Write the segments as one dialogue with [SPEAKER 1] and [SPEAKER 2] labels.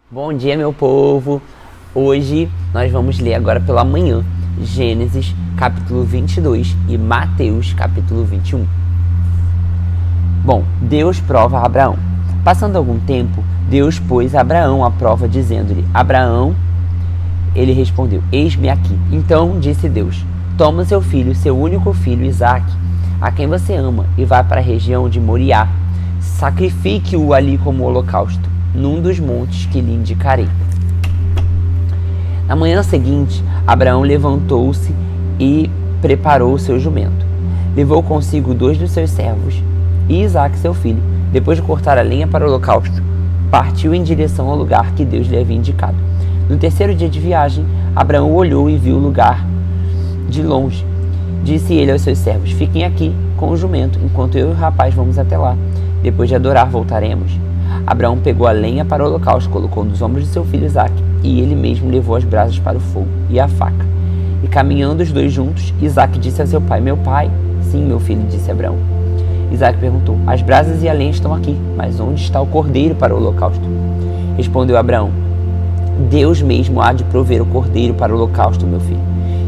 [SPEAKER 1] Bom dia, meu povo! Hoje nós vamos ler agora pela manhã Gênesis capítulo 22 e Mateus capítulo 21. Bom, Deus prova a Abraão. Passando algum tempo, Deus pôs Abraão à prova, dizendo-lhe: Abraão, ele respondeu: Eis-me aqui. Então disse Deus: Toma seu filho, seu único filho, Isaque, a quem você ama, e vá para a região de Moriá. Sacrifique-o ali como holocausto, num dos montes que lhe indicarei. Na manhã seguinte, Abraão levantou-se e preparou o seu jumento. Levou consigo 2 dos seus servos e Isaque, seu filho. Depois de cortar a lenha para o holocausto, partiu em direção ao lugar que Deus lhe havia indicado. No terceiro dia de viagem, Abraão olhou e viu o lugar de longe. Disse ele aos seus servos: Fiquem aqui com o jumento, enquanto eu e o rapaz vamos até lá. Depois de adorar, voltaremos. Abraão pegou a lenha para o holocausto, colocou nos ombros de seu filho Isaque, e ele mesmo levou as brasas para o fogo e a faca. E caminhando os dois juntos, Isaque disse a seu pai: Meu pai? Sim, meu filho, disse Abraão. Isaque perguntou: As brasas e a lenha estão aqui, mas onde está o cordeiro para o holocausto? Respondeu Abraão: Deus mesmo há de prover o cordeiro para o holocausto, meu filho.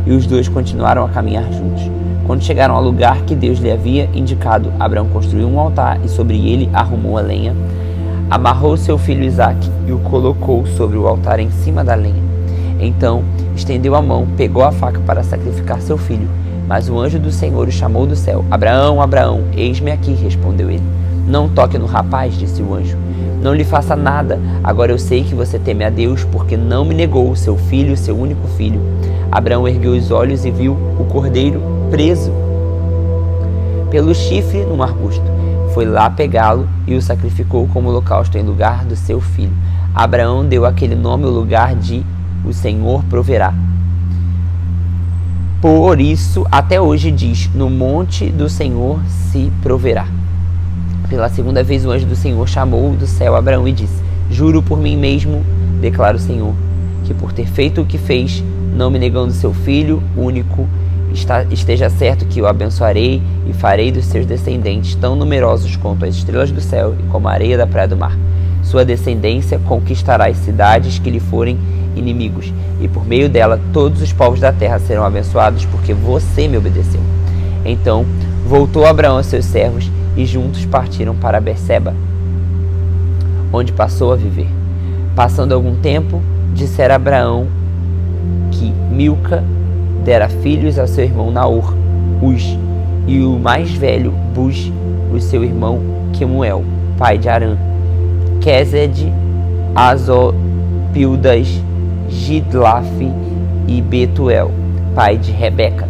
[SPEAKER 1] E os dois continuaram a caminhar juntos. Quando chegaram ao lugar que Deus lhe havia indicado, Abraão construiu um altar e sobre ele arrumou a lenha. Amarrou seu filho Isaque e o colocou sobre o altar em cima da lenha. Então estendeu a mão, pegou a faca para sacrificar seu filho. Mas o anjo do Senhor o chamou do céu. Abraão, Abraão, eis-me aqui, respondeu ele. Não toque no rapaz, disse o anjo. Não lhe faça nada. Agora eu sei que você teme a Deus, porque não me negou seu filho, seu único filho. Abraão ergueu os olhos e viu o cordeiro preso pelo chifre num arbusto. Foi lá pegá-lo e o sacrificou como holocausto em lugar do seu filho. Abraão deu aquele nome ao lugar de O Senhor Proverá. Por isso, até hoje diz: No monte do Senhor se proverá. Pela segunda vez o anjo do Senhor chamou do céu Abraão e disse: Juro por mim mesmo, declara o Senhor, que por ter feito o que fez, não me negando seu filho único, esteja certo que o abençoarei e farei dos seus descendentes tão numerosos quanto as estrelas do céu e como a areia da praia do mar. Sua descendência conquistará as cidades que lhe forem inimigos, e por meio dela todos os povos da terra serão abençoados, porque você me obedeceu. Então voltou Abraão aos seus servos e juntos partiram para Berseba, onde passou a viver. Passando algum tempo, dissera Abraão que Milca dera filhos ao seu irmão Naor, Uz, e o mais velho, Buz, o seu irmão Quemuel, pai de Arã, Quesed, Azopildas, Gidlaf e Betuel, pai de Rebeca.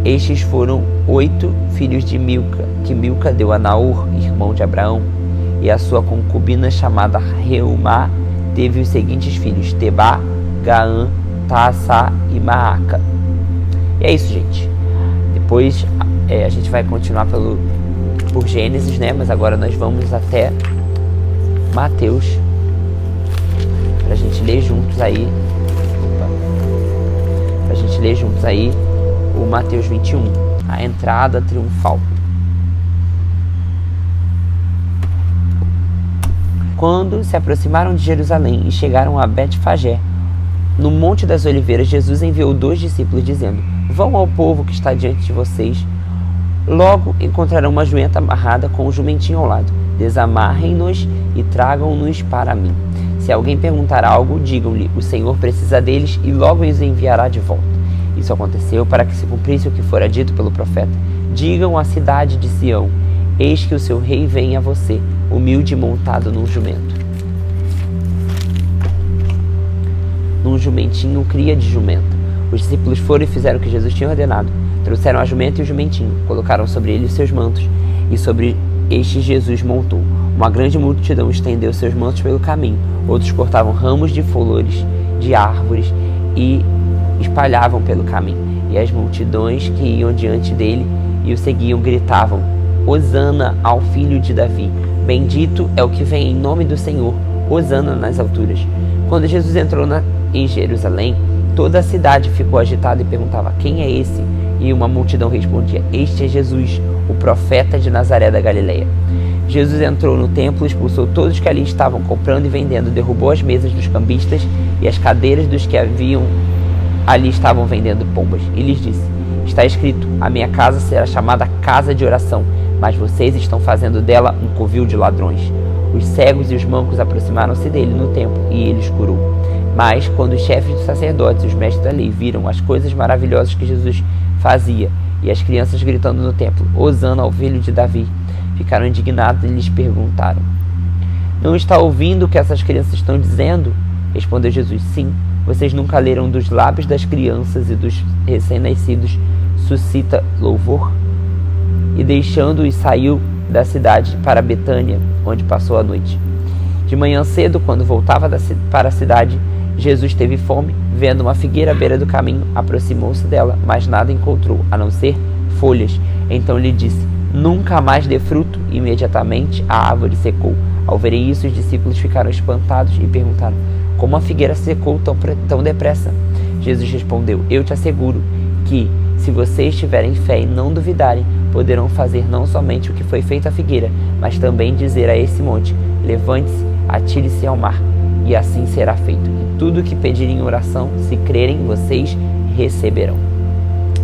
[SPEAKER 1] Estes foram 8 filhos de Milca, que Milca deu a Naor, irmão de Abraão, e a sua concubina chamada Reumá teve os seguintes filhos: Tebá, Gaã, Taassá e Maaca. E é isso, gente. Depois a gente vai continuar por Gênesis, né? Mas agora nós vamos até Mateus, pra gente ler juntos aí. Pra gente ler juntos aí o Mateus 21, a entrada triunfal. Quando se aproximaram de Jerusalém e chegaram a Betfagé, no Monte das Oliveiras, Jesus enviou 2 discípulos, dizendo: Vão ao povo que está diante de vocês. Logo encontrarão uma jumenta amarrada com um jumentinho ao lado. Desamarrem-nos e tragam-nos para mim. Se alguém perguntar algo, digam-lhe: O Senhor precisa deles e logo os enviará de volta. Isso aconteceu para que se cumprisse o que fora dito pelo profeta: Digam à cidade de Sião: Eis que o seu rei vem a você, humilde e montado num jumento. Num jumentinho, cria de jumenta. Os discípulos foram e fizeram o que Jesus tinha ordenado. Trouxeram a jumenta e o jumentinho, colocaram sobre ele os seus mantos, e sobre estes Jesus montou. Uma grande multidão estendeu seus mantos pelo caminho. Outros cortavam ramos de flores de árvores e espalhavam pelo caminho. E as multidões que iam diante dele e o seguiam gritavam: Hosana ao filho de Davi. Bendito é o que vem em nome do Senhor. Hosana nas alturas. Quando Jesus entrou em Jerusalém, toda a cidade ficou agitada e perguntava: Quem é esse? E uma multidão respondia: Este é Jesus, o profeta de Nazaré da Galileia. Jesus entrou no templo, expulsou todos que ali estavam comprando e vendendo, derrubou as mesas dos cambistas e as cadeiras dos que ali estavam vendendo pombas, e lhes disse: está escrito, a minha casa será chamada casa de oração, mas vocês estão fazendo dela um covil de ladrões. Os cegos e os mancos aproximaram-se dele no templo, e ele os curou. Mas, quando os chefes dos sacerdotes e os mestres da lei viram as coisas maravilhosas que Jesus fazia, e as crianças gritando no templo, Hosana ao filho de Davi, ficaram indignados e lhes perguntaram: não está ouvindo o que essas crianças estão dizendo? Respondeu Jesus: sim, vocês nunca leram dos lábios das crianças e dos recém-nascidos suscita louvor? E deixando-os saiu da cidade para Betânia, onde passou a noite. De manhã cedo, quando voltava para a cidade, Jesus teve fome. Vendo uma figueira à beira do caminho, aproximou-se dela, mas nada encontrou, a não ser folhas. Então lhe disse: nunca mais dê fruto. Imediatamente a árvore secou. Ao verem isso, os discípulos ficaram espantados e perguntaram: como a figueira secou tão depressa? Jesus respondeu: eu te asseguro que, se vocês tiverem fé e não duvidarem, poderão fazer não somente o que foi feito à figueira, mas também dizer a esse monte: levante-se, atire-se ao mar, e assim será feito. E tudo o que pedirem em oração, se crerem, vocês receberão.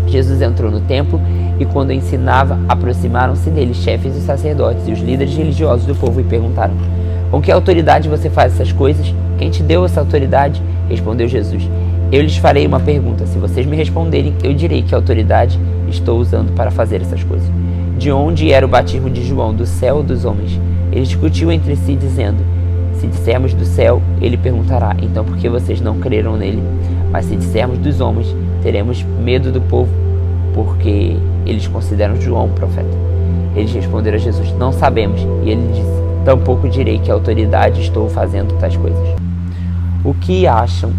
[SPEAKER 1] Jesus entrou no templo e, quando ensinava, aproximaram-se dele chefes dos sacerdotes e os líderes religiosos do povo e perguntaram: com que autoridade você faz essas coisas? Quem te deu essa autoridade? Respondeu Jesus: eu lhes farei uma pergunta. Se vocês me responderem, eu direi que autoridade estou usando para fazer essas coisas. De onde era o batismo de João? Do céu ou dos homens? Eles discutiam entre si, dizendo: se dissermos do céu, ele perguntará: então por que vocês não creram nele? Mas se dissermos dos homens, teremos medo do povo, porque eles consideram João profeta. Eles responderam a Jesus: não sabemos. E ele disse: tampouco direi que autoridade estou fazendo tais coisas. O que acham?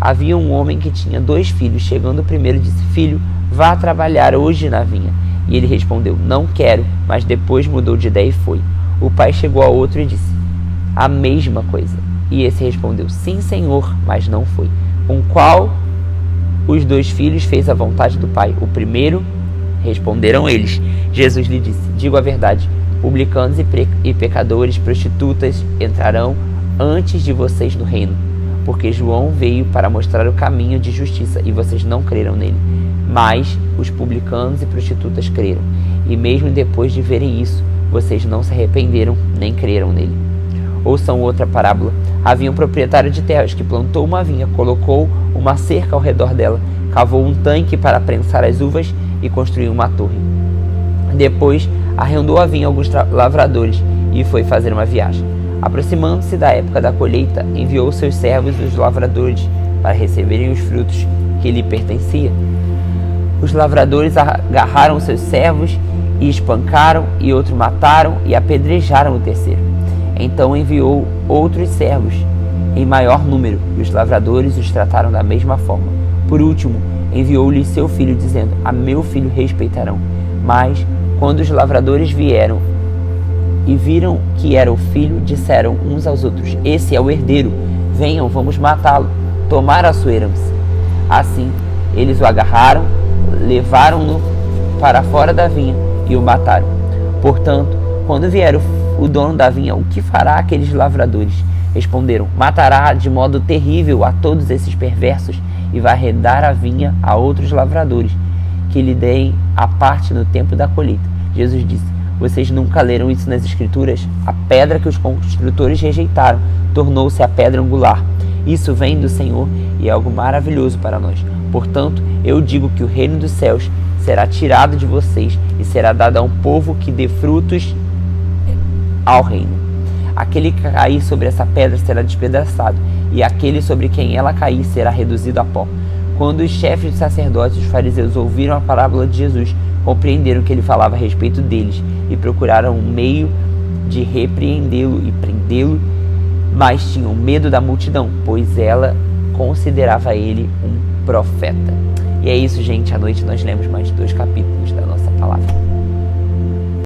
[SPEAKER 1] Havia um homem que tinha 2 filhos. Chegando o primeiro, disse: filho, vá trabalhar hoje na vinha. E ele respondeu: não quero. Mas depois mudou de ideia e foi. O pai chegou ao outro e disse a mesma coisa. E esse respondeu: sim, senhor, mas não foi. Com qual os 2 filhos fez a vontade do pai? O primeiro. Responderam eles. Jesus lhe disse: digo a verdade, publicanos e pecadores, prostitutas entrarão antes de vocês no reino, porque João veio para mostrar o caminho de justiça e vocês não creram nele. Mas os publicanos e prostitutas creram, e mesmo depois de verem isso, vocês não se arrependeram nem creram nele. Ouçam outra parábola. Havia um proprietário de terras que plantou uma vinha, colocou uma cerca ao redor dela, cavou um tanque para prensar as uvas e construiu uma torre. Depois arrendou a vinha a alguns lavradores e foi fazer uma viagem. Aproximando-se da época da colheita, enviou seus servos, os lavradores, para receberem os frutos que lhe pertenciam. Os lavradores agarraram seus servos e espancaram, e outro mataram e apedrejaram o terceiro. Então enviou outros servos em maior número, e os lavradores os trataram da mesma forma. Por último, enviou-lhe seu filho, dizendo: a meu filho respeitarão. Mas, quando os lavradores vieram e viram que era o filho, disseram uns aos outros: esse é o herdeiro, venham, vamos matá-lo, tomar a sua herança. Assim, eles o agarraram, levaram-no para fora da vinha e o mataram. Portanto, quando vier o dono da vinha, o que fará aqueles lavradores? Responderam: matará de modo terrível a todos esses perversos e vai arrendar a vinha a outros lavradores, que lhe deem a parte no tempo da colheita. Jesus disse: vocês nunca leram isso nas Escrituras? A pedra que os construtores rejeitaram tornou-se a pedra angular. Isso vem do Senhor e é algo maravilhoso para nós. Portanto, eu digo que o reino dos céus será tirado de vocês e será dado a um povo que dê frutos ao reino. Aquele que cair sobre essa pedra será despedaçado, e aquele sobre quem ela cair será reduzido a pó. Quando os chefes dos sacerdotes e os fariseus ouviram a parábola de Jesus, compreenderam que ele falava a respeito deles e procuraram um meio de repreendê-lo e prendê-lo, mas tinham medo da multidão, pois ela considerava ele um profeta. E é isso, gente. À noite nós lemos mais 2 capítulos da nossa palavra.